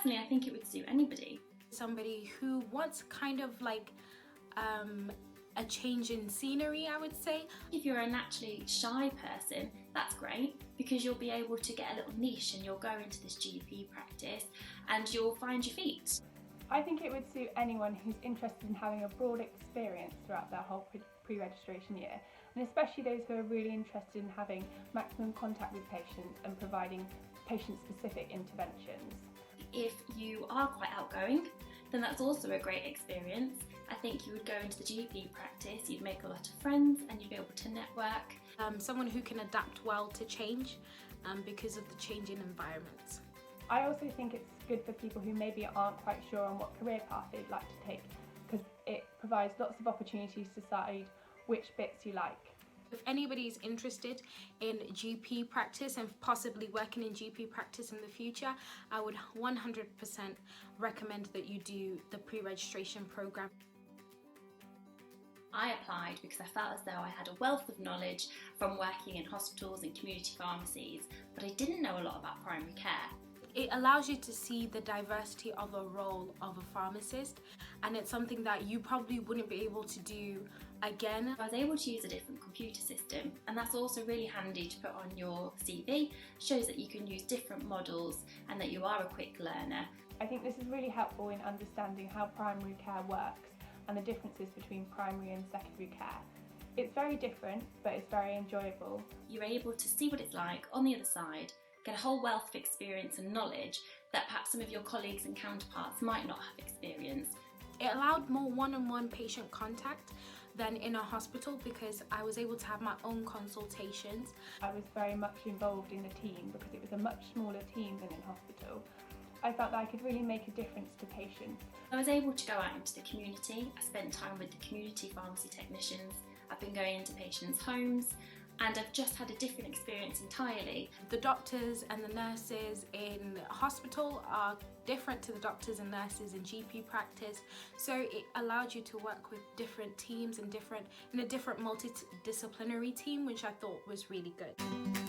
definitely, I think it would suit anybody. Somebody who wants kind of like a change in scenery, I would say. If you're a naturally shy person, that's great, because you'll be able to get a little niche and you'll go into this GP practice and you'll find your feet. I think it would suit anyone who's interested in having a broad experience throughout their whole pre-registration year, and especially those who are really interested in having maximum contact with patients and providing patient-specific interventions. If you are quite outgoing, then that's also a great experience. I think you would go into the GP practice, you'd make a lot of friends and you'd be able to network. Someone who can adapt well to change because of the changing environments. I also think it's good for people who maybe aren't quite sure on what career path they'd like to take, because it provides lots of opportunities to decide which bits you like. If anybody's interested in GP practice and possibly working in GP practice in the future, I would 100% recommend that you do the pre-registration program. I applied because I felt as though I had a wealth of knowledge from working in hospitals and community pharmacies, but I didn't know a lot about primary care. It allows you to see the diversity of a role of a pharmacist, and it's something that you probably wouldn't be able to do again. I was able to use a different computer system, and that's also really handy to put on your CV. Shows that you can use different models and that you are a quick learner. I think this is really helpful in understanding how primary care works and the differences between primary and secondary care. It's very different, but it's very enjoyable. You're able to see what it's like on the other side, get a whole wealth of experience and knowledge that perhaps some of your colleagues and counterparts might not have experienced. It allowed more one-on-one patient contact than in a hospital, because I was able to have my own consultations. I was very much involved in the team because it was a much smaller team than in hospital. I felt that I could really make a difference to patients. I was able to go out into the community. I spent time with the community pharmacy technicians. I've been going into patients' homes, and I've just had a different experience entirely. The doctors and the nurses in hospital are different to the doctors and nurses in GP practice, so it allowed you to work with different teams and in a different multidisciplinary team, which I thought was really good.